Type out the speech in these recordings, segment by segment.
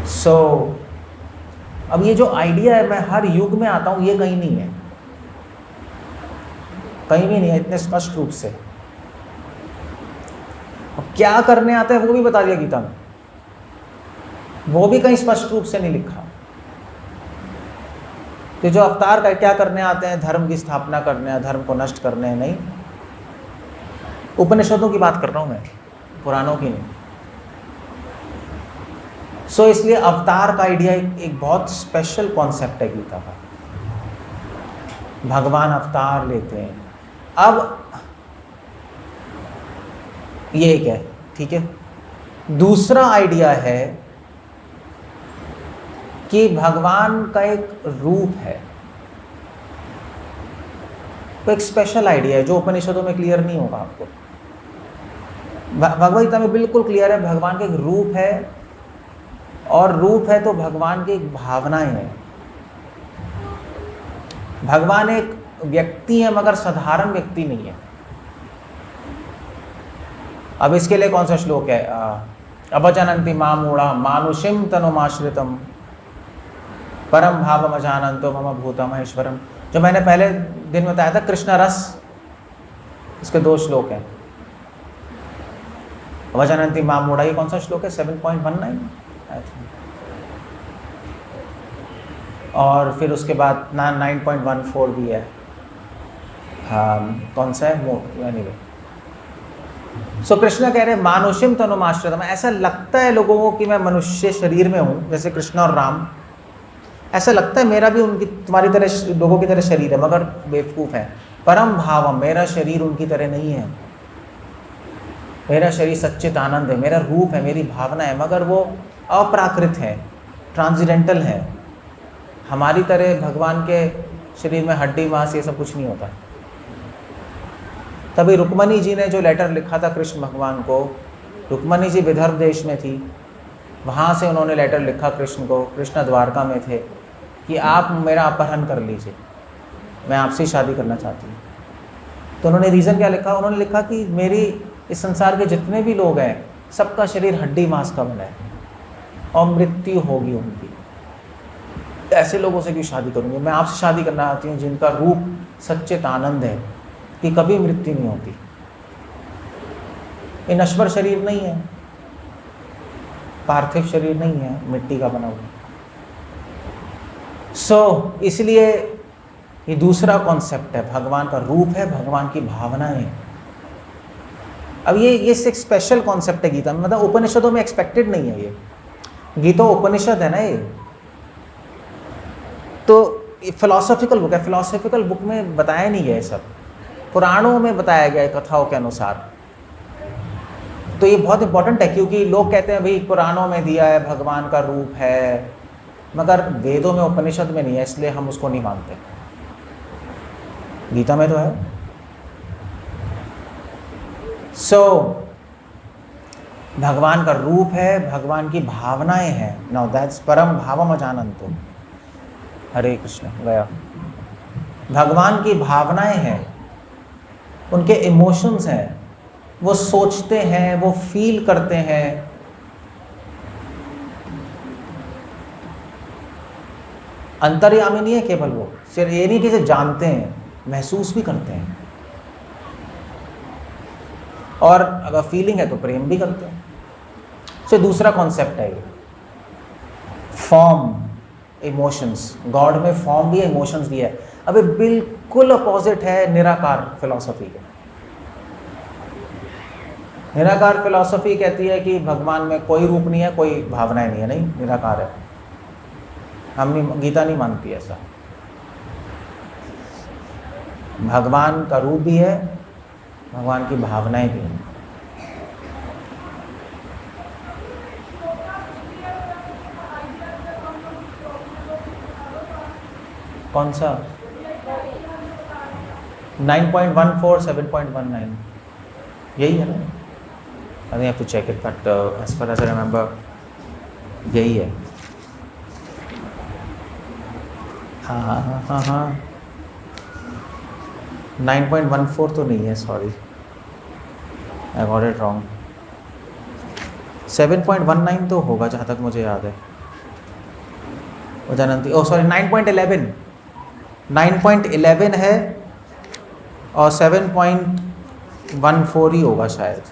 सो अब ये जो आइडिया है, मैं हर युग में आता हूँ, ये कहीं नहीं है, कहीं भी नहीं है इतने स्पष्ट रूप से। अब क्या करने आता है वो भी बता दिया गीता में, वो भी कहीं स्पष्ट रूप से नहीं लिखा कि जो अवतार का क्या करने आते हैं, धर्म की स्थापना करने हैं, धर्म को नष्ट करने हैं, नहीं। उपनिषदों की बात कर रहा हूं मैं, पुराणों की नहीं। सो इसलिए अवतार का आइडिया एक बहुत स्पेशल कॉन्सेप्ट है गीता का। भगवान अवतार लेते हैं। अब ये एक है, ठीक है। दूसरा आइडिया है कि भगवान का एक रूप है, तो एक स्पेशल आइडिया है जो उपनिषदों में क्लियर नहीं होगा आपको। भगवद गीता में बिल्कुल क्लियर है, भगवान का एक रूप है, और रूप है तो भगवान की एक भावनाएं हैं। भगवान एक व्यक्ति है मगर साधारण व्यक्ति नहीं है। अब इसके लिए कौन सा श्लोक है? अवजनन्ति मां मूढ़ा मानुषिम तनुमाश्रितम परम भावम अजानन्तो मम भूतम महेश्वरम, जो मैंने पहले दिन बताया था, कृष्ण रस, इसके 2 श्लोक हैं। अवजनन्ति मां मूढ़ा, ये कौन सा श्लोक है? 7.19। और फिर उसके बाद 9.14 भी है। कौन सा है? एनीवे, सो कृष्ण कह रहे हैं मानुषिम तनुमाश्रितम, ऐसा लगता है लोगों को कि मैं मनुष्य शरीर में हूँ, जैसे कृष्ण और राम, ऐसा लगता है मेरा भी उनकी तुम्हारी तरह लोगों की तरह शरीर है, मगर बेवकूफ़ है। परम भावम, मेरा शरीर उनकी तरह नहीं है, मेरा शरीर सच्चित आनंद है, मेरा रूप है, मेरी भावना है, मगर वो अप्राकृत है, ट्रांसजेंटल है। हमारी तरह भगवान के शरीर में हड्डी मांस ये सब कुछ नहीं होता। तभी रुक्मणी जी ने जो लेटर लिखा था कृष्ण भगवान को, रुक्मणी जी विदर्भ देश में थी, वहाँ से उन्होंने लेटर लिखा कृष्ण को, कृष्ण द्वारका में थे, कि आप मेरा अपहरण कर लीजिए, मैं आपसे शादी करना चाहती हूँ। तो उन्होंने रीज़न क्या लिखा? उन्होंने लिखा कि मेरी इस संसार के जितने भी लोग हैं, सबका शरीर हड्डी मांस का बना है और मृत्यु होगी उनकी, ऐसे लोगों से क्यों शादी करूँगी? मैं आपसे शादी करना चाहती हूँ जिनका रूप सच्चित आनंद है, कि कभी मृत्यु नहीं होती। ये नश्वर शरीर नहीं है, पार्थिव शरीर नहीं है, मिट्टी का बना हुआ। सो इसलिए ये दूसरा कॉन्सेप्ट है, भगवान का रूप है, भगवान की भावनाएं हैं। अब ये एक स्पेशल कॉन्सेप्ट है गीता में, मतलब उपनिषदों में एक्सपेक्टेड नहीं है ये। गीता उपनिषद है ना ये, तो फिलोसॉफिकल बुक है, फिलोसॉफिकल बुक में बताया नहीं गया ये सब, पुराणों में बताया गया है कथाओं के अनुसार। तो ये बहुत इंपॉर्टेंट है, क्योंकि लोग कहते हैं भाई पुराणों में दिया है भगवान का रूप है, मगर वेदों में उपनिषद में नहीं है, इसलिए हम उसको नहीं मानते। गीता में तो है। सो भगवान का रूप है, भगवान की भावनाएं हैं। नाउ दैट्स परम भावम अजानन्तो। हरे कृष्ण। गया। भगवान की भावनाएं हैं, उनके इमोशंस हैं, वो सोचते हैं, वो फील करते हैं। अंतर्यामी नहीं है केवल वो, सिर्फ ये नहीं कि सिर्फ जानते हैं, महसूस भी करते हैं, और अगर फीलिंग है तो प्रेम भी करते हैं। सो दूसरा कॉन्सेप्ट है ये, फॉर्म, इमोशंस। गॉड में फॉर्म भी है, इमोशंस भी है। अब ये बिल्कुल अपोजिट है निराकार फिलॉसफी के। निराकार फिलॉसफी कहती है कि भगवान में कोई रूप नहीं है, कोई भावनाएं नहीं है, नहीं, निराकार है। हम नहीं, गीता नहीं मानती ऐसा। भगवान का रूप भी है, भगवान की भावनाएं भी हैं। कौन सा? 9.14, 7.19 यही है ना? I have to check it, but as far as I remember यही है। हाँ 9.14 तो नहीं है, sorry, I got it wrong. 7.19 तो होगा जहाँ तक मुझे याद है। वो जानती, ओ सॉरी 9.11, 9.11 है और 7.14 ही होगा शायद,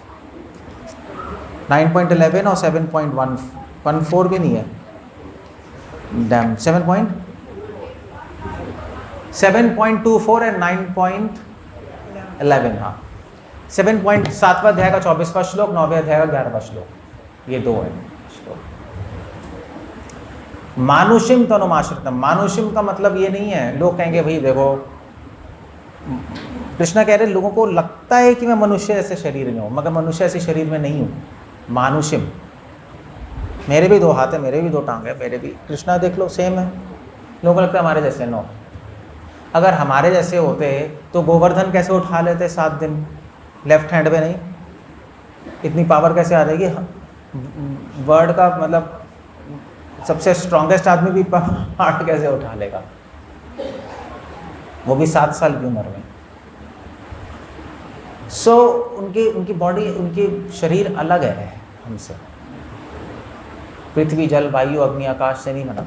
9.11 और 7.14 भी नहीं है, डैम 7.24 एंड 9.11, हाँ 7.7वां अध्याय का 24वां श्लोक, 9वें अध्याय का 11वां श्लोक, ये दो है श्लोक। मानुषिम तनुमाश्रितम, मानुषिम का मतलब ये नहीं है, लोग कहेंगे भाई देखो कृष्णा कह रहे लोगों को लगता है कि मैं मनुष्य ऐसे शरीर में हूँ, मगर मनुष्य ऐसे शरीर में नहीं हूँ। मानुषिम, मेरे भी 2 हाथ है, मेरे भी 2 टांग है, मेरे भी, कृष्णा देख लो सेम है। लोगों को लगता है हमारे जैसे, नो। अगर हमारे जैसे होते तो गोवर्धन कैसे उठा लेते 7 दिन लेफ्ट हैंड में, नहीं इतनी पावर कैसे आ जाएगी। वर्ल्ड का मतलब सबसे स्ट्रॉन्गेस्ट आदमी भी पहाड़ कैसे उठा लेगा, वो भी 7 साल की उम्र में। सो उनकी बॉडी, उनकी शरीर अलग है हमसे, पृथ्वी जल वायु अग्नि आकाश से नहीं बना।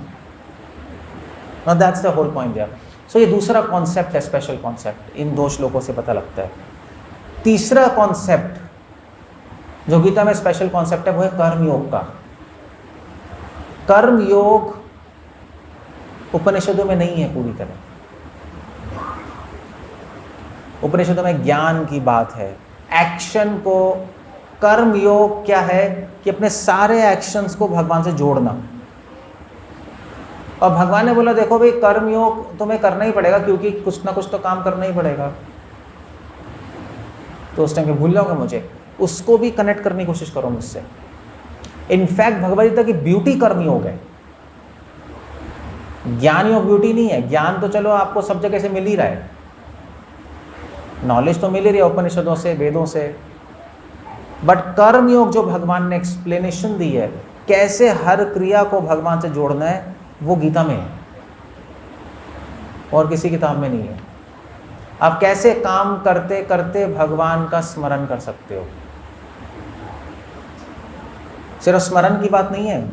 Now that's the whole point there. So ये दूसरा कॉन्सेप्ट है, स्पेशल कॉन्सेप्ट, इन 2 श्लोकों से पता लगता है। तीसरा कॉन्सेप्ट जो गीता में स्पेशल कॉन्सेप्ट है वो है कर्म योग का। कर्म योग उपनिषदों में नहीं है पूरी तरह, उपनिषदों में ज्ञान की बात है, एक्शन को। कर्म योग क्या है कि अपने सारे एक्शंस को भगवान से जोड़ना। और भगवान ने बोला देखो भाई कर्म योग तुम्हें करना ही पड़ेगा, क्योंकि कुछ ना कुछ तो काम करना ही पड़ेगा। तो उस टाइम पे भूल जाओगे मुझे, उसको भी कनेक्ट करने की कोशिश करो मुझसे। इनफैक्ट भगवद गीता की ब्यूटी कर्म योग है, ज्ञान योग ब्यूटी नहीं है। ज्ञान तो चलो आपको सब जगह से मिल ही रहा है, नॉलेज तो मिल ही रही है उपनिषदों से, वेदों से, बट कर्म योग जो भगवान ने एक्सप्लेनेशन दी है कैसे हर क्रिया को भगवान से जोड़ना है, वो गीता में है और किसी किताब में नहीं है। आप कैसे काम करते करते भगवान का स्मरण कर सकते हो, सिर्फ स्मरण की बात नहीं है,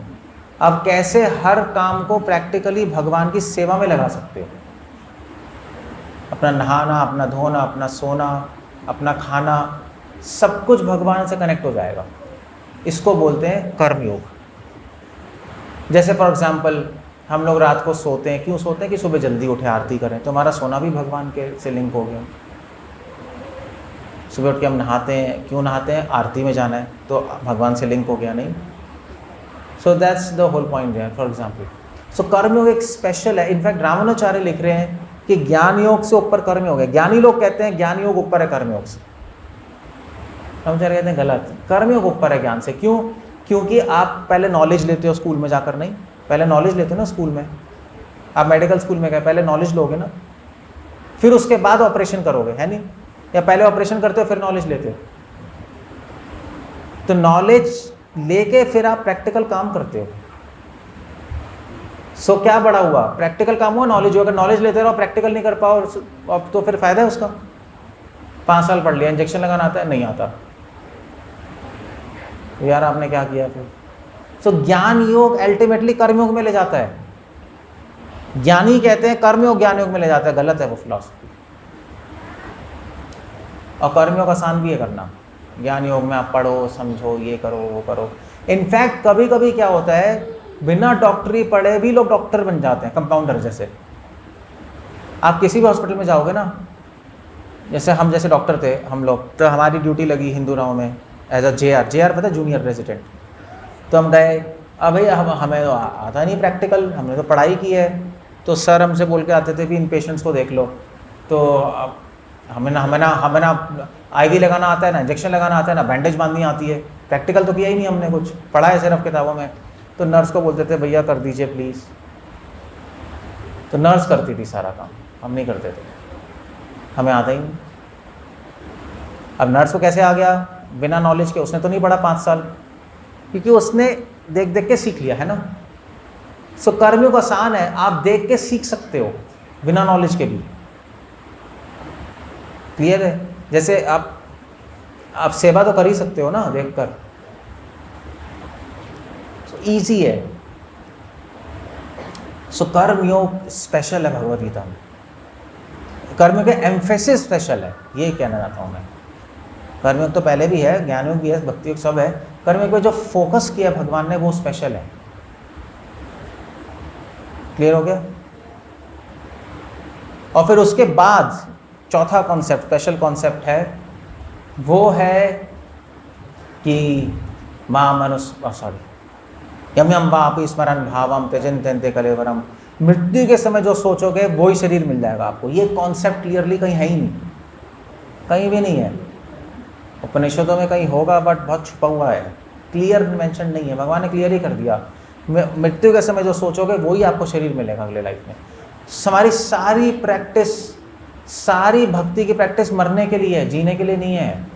आप कैसे हर काम को प्रैक्टिकली भगवान की सेवा में लगा सकते हो। अपना नहाना, अपना धोना, अपना सोना, अपना खाना, सब कुछ भगवान से कनेक्ट हो जाएगा। इसको बोलते हैं कर्म योग। जैसे फॉर एग्जांपल हम लोग रात को सोते हैं, क्यों सोते हैं कि सुबह जल्दी उठे आरती करें, तो हमारा सोना भी भगवान के से लिंक हो गया। सुबह उठ के हम नहाते हैं, क्यों नहाते हैं, आरती में जाना है, तो भगवान से लिंक हो गया, नहीं। So that's the whole point there. For example so karma yoga एक स्पेशल है। इनफैक्ट रामानुचार्य लिख रहे हैं कि ज्ञान योग से ऊपर कर्म योग है। ज्ञानी लोग कहते हैं ज्ञान योग ऊपर है कर्म योग से, रामानुचार्य कहते हैं गलत, कर्म योग ऊपर है ज्ञान से। क्यों? क्योंकि आप पहले नॉलेज लेते हो स्कूल में जाकर, नहीं, पहले नॉलेज लेते हो ना स्कूल में, आप मेडिकल स्कूल में गए पहले नॉलेज लोगे ना, फिर उसके बाद ऑपरेशन करोगे, है नहीं? या पहले ऑपरेशन करते हो फिर नॉलेज लेते हो? तो नॉलेज लेके फिर आप प्रैक्टिकल काम करते हो। सो क्या बड़ा हुआ, प्रैक्टिकल काम हुआ, नॉलेज हुआ। अगर नॉलेज लेते रहो प्रैक्टिकल नहीं कर पाओ अब तो फिर फायदा है उसका। 5 साल पढ़ लिया, इंजेक्शन लगाना आता है, नहीं आता, तो यार आपने क्या किया फिर। सो ज्ञान योग अल्टीमेटली कर्मयोग में ले जाता है। ज्ञानी कहते हैं कर्मयोग ज्ञान योग में ले जाता है, गलत है वो फिलॉसफी। और कर्मयोग आसान भी है करना, ज्ञान योग में आप पढ़ो, समझो, ये करो, वो करो। इनफैक्ट कभी कभी क्या होता है, बिना डॉक्टरी पढ़े भी लोग डॉक्टर बन जाते हैं, कंपाउंडर जैसे। आप किसी भी हॉस्पिटल में जाओगे ना, जैसे हम जैसे डॉक्टर थे हम लोग, तो हमारी ड्यूटी लगी हिंदूराव में एज अ JR पता है, जूनियर रेजिडेंट। तो हम गए, अब भैया हमें तो आता नहीं प्रैक्टिकल, हमने तो पढ़ाई की है। तो सर हमसे बोल के आते थे कि इन पेशेंट्स को देख लो। तो अब हमें ना IV लगाना आता है, ना इंजेक्शन लगाना आता है, ना बैंडेज बांधनी आती है। प्रैक्टिकल तो किया ही नहीं हमने, कुछ पढ़ा है सिर्फ किताबों में। तो नर्स को बोलते थे भैया कर दीजिए प्लीज़, तो नर्स करती थी सारा काम, हम नहीं करते थे, हमें आता ही नहीं। अब नर्स को कैसे आ गया बिना नॉलेज के? उसने तो नहीं पढ़ा 5 साल, क्योंकि उसने देख देख के सीख लिया है ना। सो कर्मयोग आसान है, आप देख के सीख सकते हो बिना नॉलेज के भी। क्लियर है? जैसे आप सेवा तो कर ही सकते हो ना देखकर, इजी है। सो कर्म योग स्पेशल है भगवद गीता में, कर्म के एम्फेसिस स्पेशल है, ये कहना चाहता हूँ मैं। कर्मयोग तो पहले भी है, ज्ञान योग भी है, भक्ति योग सब है, कर्मयोग पे जो फोकस किया भगवान ने वो स्पेशल है। क्लियर हो गया? और फिर उसके बाद चौथा कॉन्सेप्ट, स्पेशल कॉन्सेप्ट है, वो है कि यम यम वापि स्मरण भावम त्यजन्त्यन्ते कलेवरम, मृत्यु के समय जो सोचोगे वही शरीर मिल जाएगा आपको। ये कॉन्सेप्ट क्लियरली कहीं है ही नहीं, कहीं भी नहीं है। उपनिषदों में कहीं होगा बट बहुत छुपा हुआ है, क्लियर मेंशन नहीं है। भगवान ने क्लियर ही कर दिया, मृत्यु के समय जो सोचोगे वही आपको शरीर मिलेगा अगले लाइफ में। हमारी सारी प्रैक्टिस, सारी भक्ति की प्रैक्टिस मरने के लिए है, जीने के लिए नहीं है।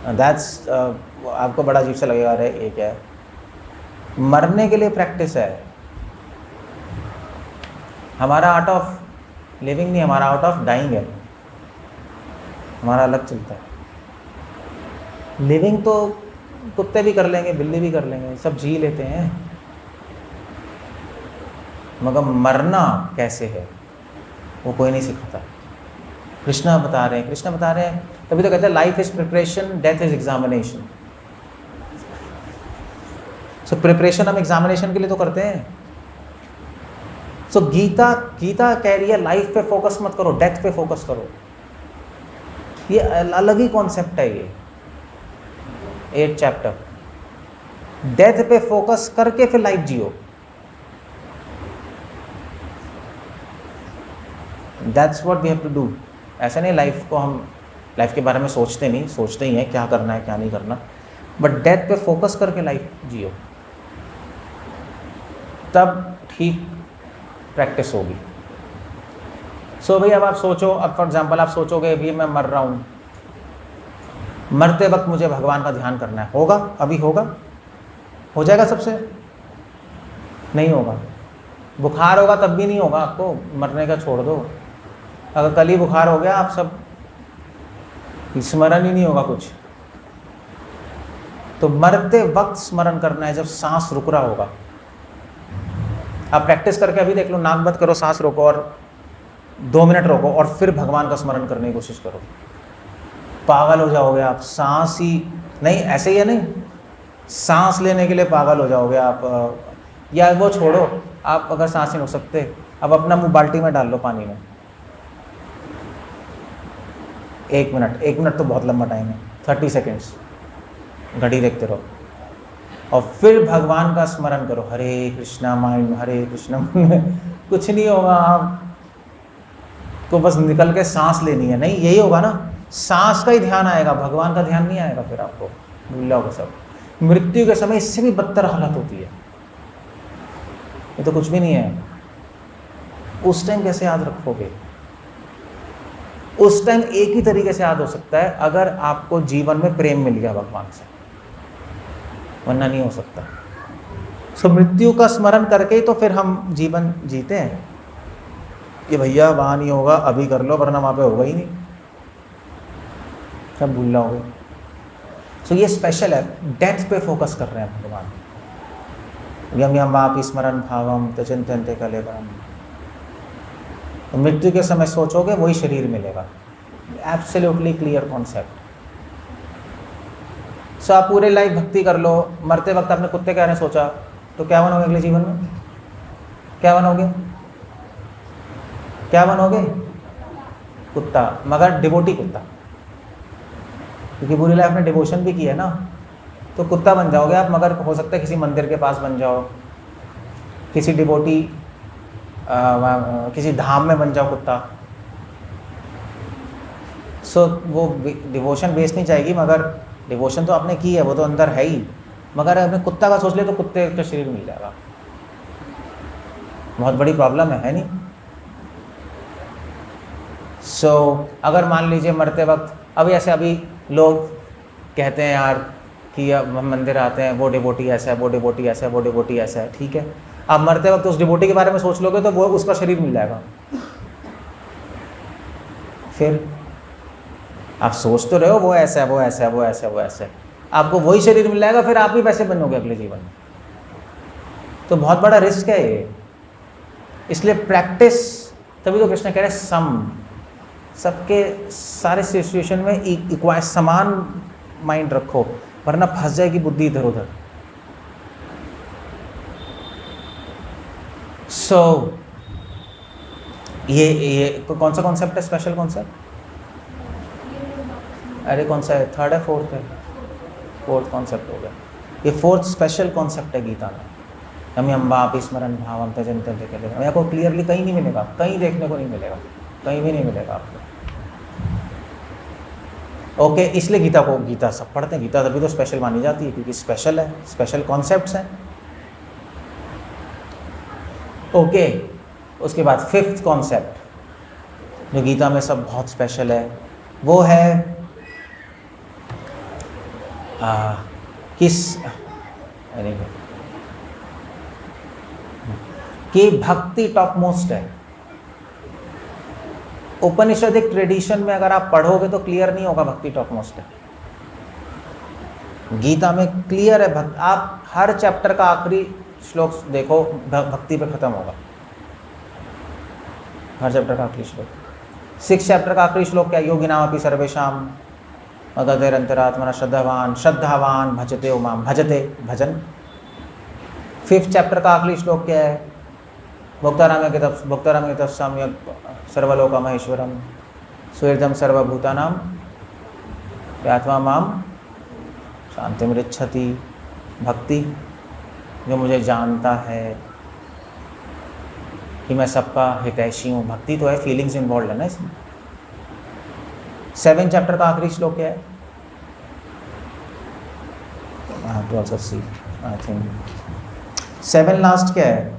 दैट्स आपको बड़ा अजीब सा लगेगा, अरे ये क्या है, मरने के लिए प्रैक्टिस है। हमारा आर्ट ऑफ लिविंग नहीं, हमारा आर्ट ऑफ डाइंग है, हमारा अलग चलता है। लिविंग तो कुत्ते भी कर लेंगे, बिल्ली भी कर लेंगे, सब जी लेते हैं, मगर मरना कैसे है वो कोई नहीं सिखाता। कृष्णा बता रहे हैं, तभी तो कहते हैं life is preparation, death is examination. So preparation हम एग्जामिनेशन के लिए तो करते हैं। सो गीता कह रही है लाइफ पे फोकस मत करो, डेथ पे फोकस करो। ये अलग ही कॉन्सेप्ट है। ये 8th चैप्टर, डेथ पे फोकस करके फिर लाइफ जियो। That's what we have to do. ऐसा नहीं लाइफ को हम लाइफ के बारे में सोचते ही हैं क्या करना है क्या नहीं करना, बट डेथ पे फोकस करके लाइफ जियो, तब ठीक प्रैक्टिस होगी। सो भाई अब आप सोचो, अब फॉर एग्जाम्पल आप सोचोगे अभी मैं मर रहा हूँ, मरते वक्त मुझे भगवान का ध्यान करना है, होगा? अभी होगा? हो जाएगा सबसे? नहीं होगा। बुखार होगा तब भी नहीं होगा आपको, मरने का छोड़ दो। अगर कल ही बुखार हो गया, आप सब स्मरण ही नहीं होगा कुछ। तो मरते वक्त स्मरण करना है, जब सांस रुक रहा होगा। आप प्रैक्टिस करके अभी देख लो, नाक बंद करो, सांस रोको और 2 मिनट रोको और फिर भगवान का स्मरण करने की कोशिश करो। पागल हो जाओगे आप, सांस ही नहीं, ऐसे ही है नहीं, सांस लेने के लिए पागल हो जाओगे आप। या वो छोड़ो, आप अगर सांस नहीं रोक सकते, अब अपना मुंह बाल्टी में डाल लो पानी में, 1 मिनट तो बहुत लंबा टाइम है, 30 सेकेंड्स घड़ी देखते रहो और फिर भगवान का स्मरण करो। हरे कृष्णा माइंड, हरे कृष्णा कुछ नहीं होगा, आपको बस निकल के सांस लेनी है। नहीं, यही होगा ना, सांस का ही ध्यान आएगा, भगवान का ध्यान नहीं आएगा, फिर आपको भूल जाओगे सब। मृत्यु के समय इससे भी बदतर हालत होती है, ये तो कुछ भी नहीं है। उस टाइम कैसे याद रखोगे? उस टाइम एक ही तरीके से याद हो सकता है, अगर आपको जीवन में प्रेम मिल गया भगवान से, वरना नहीं हो सकता। सो मृत्यु का स्मरण करके ही तो फिर हम जीवन जीते हैं कि भैया वहाँ नहीं होगा, अभी कर लो, वरना वहाँ पे होगा ही नहीं, सब भूल जाओगे। सो ये स्पेशल है, डेथ पे फोकस कर रहे हैं भगवान। यम यम वापि स्मरण भावम त्यजन्त्यन्ते कलेवरम, मृत्यु के समय सोचोगे वही शरीर मिलेगा। Absolutely clear concept. सो आप पूरे लाइफ भक्ति कर लो, मरते वक्त आपने कुत्ते क्या ने सोचा तो क्या बनोगे अगले जीवन में? क्या बनोगे? क्या बनोगे? कुत्ता, मगर डिवोटी कुत्ता, क्योंकि पूरी लाइफ में डिवोशन भी की है ना, तो कुत्ता बन जाओगे आप। मगर हो सकता है किसी मंदिर के पास बन जाओ, किसी डिवोटी किसी धाम में बन जाओ कुत्ता। सो वो डिवोशन बेस नहीं जाएगी, मगर डिवोशन तो आपने की है, वो तो अंदर है ही, मगर आपने कुत्ता का सोच लिया तो कुत्ते का शरीर मिल जाएगा। बहुत बड़ी प्रॉब्लम है नहीं? सो अगर मान लीजिए मरते वक्त, अभी लोग कहते हैं यार कि अब हम मंदिर आते हैं, वो डिवोटी ऐसा है, वो डिवोटी ऐसा है, वो डिवोटी ऐसा है, ठीक है। आप मरते वक्त उस डिवोटी के बारे में सोच लोगे तो वो उसका शरीर मिल जाएगा। फिर आप सोच तो रहे हो वो ऐसा है, वो ऐसा है, वो ऐसा है, वो ऐसा है, आपको वही शरीर मिल जाएगा, फिर आप भी वैसे बनोगे अगले जीवन में। तो बहुत बड़ा रिस्क है ये, इसलिए प्रैक्टिस, तभी तो कृष्ण कह रहे सम, सबके सारे सिचुएशन में इक्वाइट समान माइंड रखो, वरना फंस जाएगी बुद्धि इधर उधर। सो ये कौन सा कॉन्सेप्ट है, स्पेशल कॉन्सेप्ट? अरे कौन सा है, थर्ड है फोर्थ है? फोर्थ कॉन्सेप्ट हो गया। ये फोर्थ स्पेशल कॉन्सेप्ट है गीता में। हम अम्बापि स्मरण भावम त्यजन्ते केवलम, मेरे को क्लियरली कहीं नहीं मिलेगा, कहीं देखने को नहीं मिलेगा, कहीं भी नहीं मिलेगा आपको। ओके, इसलिए गीता सब पढ़ते हैं, गीता तभी तो स्पेशल मानी जाती है क्योंकि स्पेशल है, स्पेशल कॉन्सेप्ट्स हैं। ओके, उसके बाद फिफ्थ कॉन्सेप्ट जो गीता में सब बहुत स्पेशल है वो है कि भक्ति टॉप मोस्ट है। उपनिषदिक ट्रेडिशन में अगर आप पढ़ोगे तो क्लियर नहीं होगा भक्ति टॉप मोस्ट है। गीता में क्लियर है, आप हर चैप्टर का आखिरी श्लोक देखो, भक्ति पे खत्म होगा। हर चैप्टर का आखिरी श्लोक, 6 चैप्टर का आखिरी श्लोक क्या है? योगिनामपि सर्वेषां मगधैरन्तरात्मना श्रद्धावान भजते उमाम, भजते भजन। 5th चैप्टर का आखिरी श्लोक क्या है? भोक्ताराम सम्यक सर्वलोकमहेश्वरम सुहृदं सर्वभूतानां आत्मा माम शांतिमृच्छति। भक्ति, जो मुझे जानता है कि मैं सबका हितैषी हूँ। भक्ति तो है, फीलिंग्स इन्वॉल्व है ना इसमें। 7th चैप्टर का आखिरी श्लोक क्या है? आई थिंक 7 लास्ट क्या है?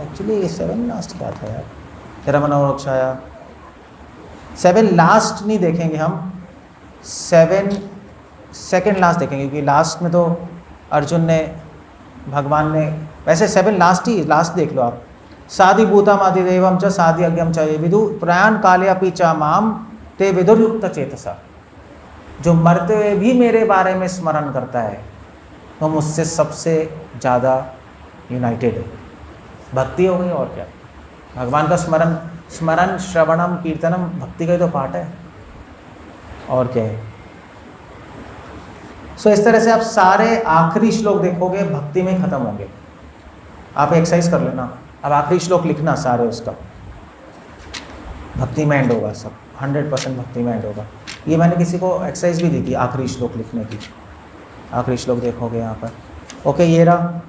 एक्चुअली 7 लास्ट क्या था यार, तेरा मनोरक्षाया। 7 लास्ट नहीं देखेंगे हम, 7 सेकेंड लास्ट देखेंगे क्योंकि लास्ट में तो अर्जुन ने, भगवान ने, वैसे 7 लास्ट ही, लास्ट देख लो आप। साधि भूतम आदिदेवम च साधि अज्ञम च ये विदु प्रयाण काले अपि च माम ते विदुर्युक्त चेतसा। जो मरते हुए भी मेरे बारे में स्मरण करता है वो मुझसे सबसे ज़्यादा यूनाइटेड है। भक्ति हो गई और क्या। भगवान का स्मरण श्रवणम कीर्तनम भक्ति का ही तो पार्ट है, और क्या है। सो इस तरह से आप सारे आखिरी श्लोक देखोगे भक्ति में खत्म होंगे। आप एक्सरसाइज कर लेना, अब आखिरी श्लोक लिखना सारे, उसका भक्ति में एंड होगा सब, 100% भक्ति में एंड होगा। ये मैंने किसी को एक्सरसाइज भी दी थी आखिरी श्लोक लिखने की। आखिरी श्लोक देखोगे यहाँ पर। ओके, ये रहा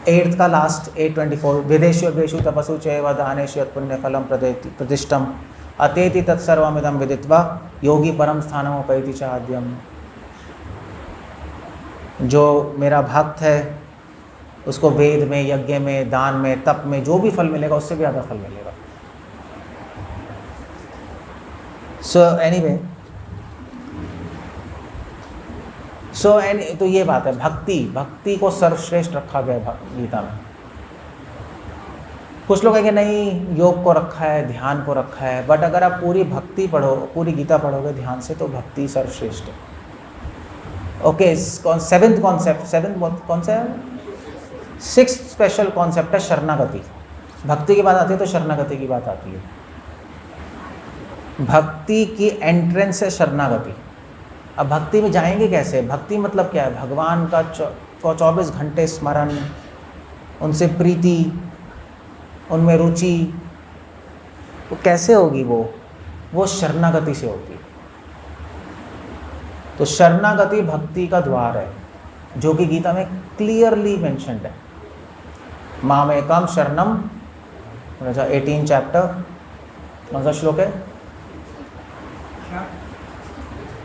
8th का लास्ट, 8:24 विदेशु अग्रेषु तपसु चैव दानेषु पुण्य फलम प्रतिष्ठम अतेति तत्सर्वमिदं विदित्वा योगी परम स्थानमुपैति च आद्यम। जो मेरा भक्त है उसको वेद में, यज्ञ में, दान में, तप में जो भी फल मिलेगा उससे भी ज़्यादा फल मिलेगा। तो ये बात है, भक्ति को सर्वश्रेष्ठ रखा गया है गीता में। कुछ लोग कहेंगे नहीं योग को रखा है, ध्यान को रखा है, बट अगर आप पूरी भक्ति पढ़ो, पूरी गीता पढ़ोगे ध्यान से तो भक्ति सर्वश्रेष्ठ है। ओके, 7th कॉन्सेप्ट, 7th कौन सा है? 6th स्पेशल कॉन्सेप्ट है शरणागति। भक्ति की बात आती है तो शरणागति की बात आती है। भक्ति की एंट्रेंस है शरणागति। अब भक्ति में जाएंगे कैसे? भक्ति मतलब क्या है? भगवान का 24 घंटे स्मरण, उनसे प्रीति, उनमें रुचि। वो कैसे होगी? वो शरणागति से होगी। तो शरणागति भक्ति का द्वार है, जो कि गीता में क्लियरली मेंशन्ड है। मामेकम शरणम, 18 चैप्टर, कौन सा श्लोक है?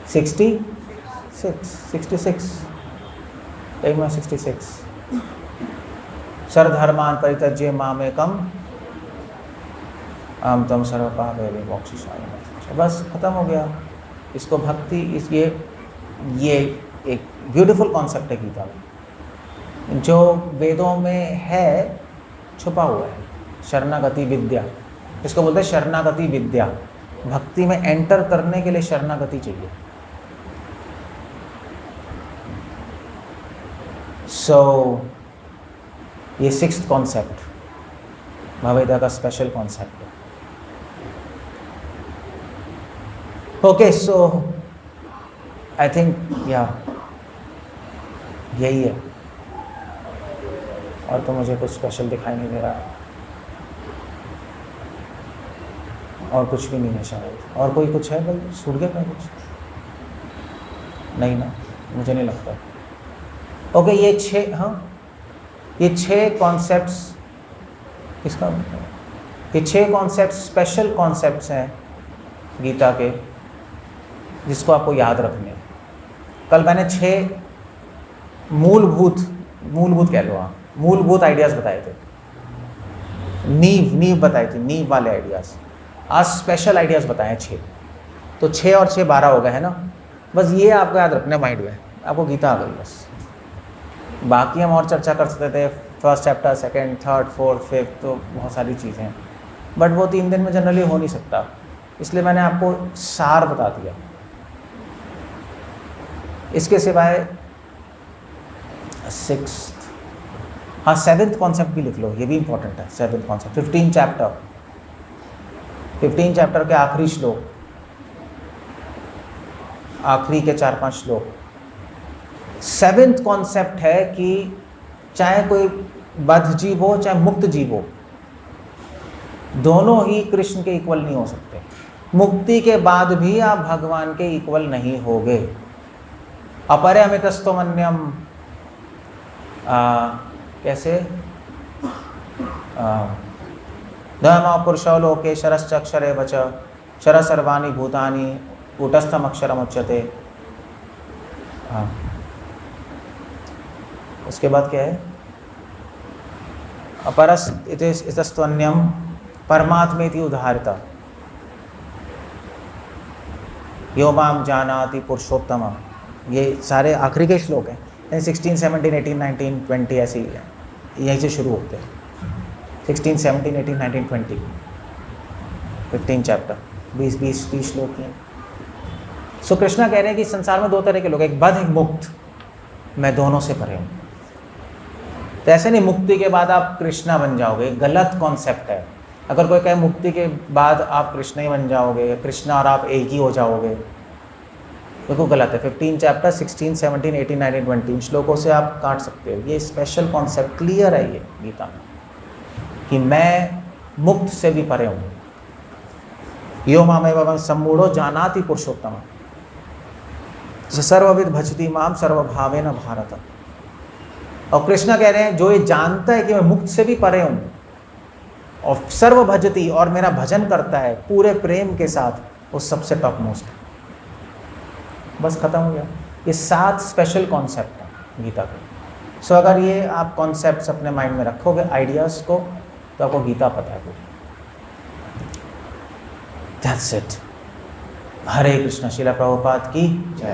66 सर्वधर्मान् परित्यज्य मामेकम अहं तं सर्वपापैः मोक्षयिष्यामि। बस खत्म हो गया। इसको भक्ति, ये एक ब्यूटीफुल कॉन्सेप्ट है गीता में, जो वेदों में है, छुपा हुआ है। शरणागति विद्या, इसको बोलते हैं शरणागति विद्या। भक्ति में एंटर करने के लिए शरणागति चाहिए। सो ये 6th कॉन्सेप्ट भगवद का स्पेशल कॉन्सेप्ट है। ओके, सो आई थिंक यही है, और तो मुझे कुछ स्पेशल दिखाई नहीं दे रहा, और कुछ भी नहीं है शायद। और कोई कुछ है भाई, छूट गया क्या कुछ? नहीं ना, मुझे नहीं लगता। ओके, ये 6 कॉन्सेप्ट्स किसका, ये 6 कॉन्सेप्ट्स स्पेशल कॉन्सेप्ट्स हैं गीता के, जिसको आपको याद रखने हैं। कल मैंने 6 मूलभूत कह लो, मूलभूत आइडियाज़ बताए थे, नींव बताई थी, नींव वाले आइडियाज़। आज स्पेशल आइडियाज़ बताए 6, तो 6 और 6 12 हो गए है ना। बस ये आपको याद रखना माइंड में, आपको गीता आ गई बस। बाकी हम और चर्चा कर सकते थे, first chapter, second, third, fourth, fifth, तो बहुत सारी चीज़ें हैं, बट वो 3 दिन में जनरली हो नहीं सकता, इसलिए मैंने आपको सार बता दिया। इसके सिवाय 7th कॉन्सेप्ट भी लिख लो, ये भी इंपॉर्टेंट है। 7th कॉन्सेप्ट 15 चैप्टर के आखिरी श्लोक, आखिरी के 4-5 श्लोक। 7th कॉन्सेप्ट है कि चाहे कोई बद्ध जीव हो चाहे मुक्त जीव हो, दोनों ही कृष्ण के इक्वल नहीं हो सकते। मुक्ति के बाद भी आप भगवान के इक्वल नहीं होगे। अपरिमितस्तमन्यम, कैसे, धर्म पुरुषो लोके शरश्चक्षरे वच शर सर्वाणि भूतानि कूटस्थम अक्षरम उच्यते। उसके बाद क्या है, अपरस इतस्त्वन्यम परमात्मेति उदाहरता यो माम जानाति पुरुषोत्तम। ये सारे आखिरी के श्लोक हैं, 16, 17, 18, 19, 20 ऐसे ही है, यहीं से शुरू होते हैं। 16, 17, 18, 19, 20, 15 चैप्टर, 20 श्लोक हैं। सो कृष्णा कह रहे हैं कि संसार में 2 तरह के लोग, एक बद्ध एक मुक्त, मैं दोनों से परे हूँ। तो ऐसे नहीं मुक्ति के बाद आप कृष्णा बन जाओगे, गलत कॉन्सेप्ट है। अगर कोई कहे मुक्ति के बाद आप कृष्ण ही बन जाओगे, कृष्णा और आप एक ही हो जाओगे, बिल्कुल गलत है। 15 चैप्टर 16, 17, 18, 19, 20 श्लोकों से आप काट सकते हो। ये स्पेशल कॉन्सेप्ट क्लियर है ये गीता में कि मैं मुक्त से भी परे हूँ। यो मामेव सम्मूढ़ो जानाति पुरुषोत्तम सर्वविद भजति माम सर्वभावेन भारत। और कृष्ण कह रहे हैं जो ये जानता है कि मैं मुक्त से भी परे हूँ और सर्व भजती और मेरा भजन करता है पूरे प्रेम के साथ, वो सबसे टॉप मोस्ट है। बस खत्म हो गया। ये 7 स्पेशल कॉन्सेप्ट हैं गीता के। सो अगर ये आप कॉन्सेप्ट्स अपने माइंड में रखोगे, आइडियाज़ को, तो आपको गीता पता है पूरी। That's it. हरे कृष्ण। श्रील प्रभुपाद की जय।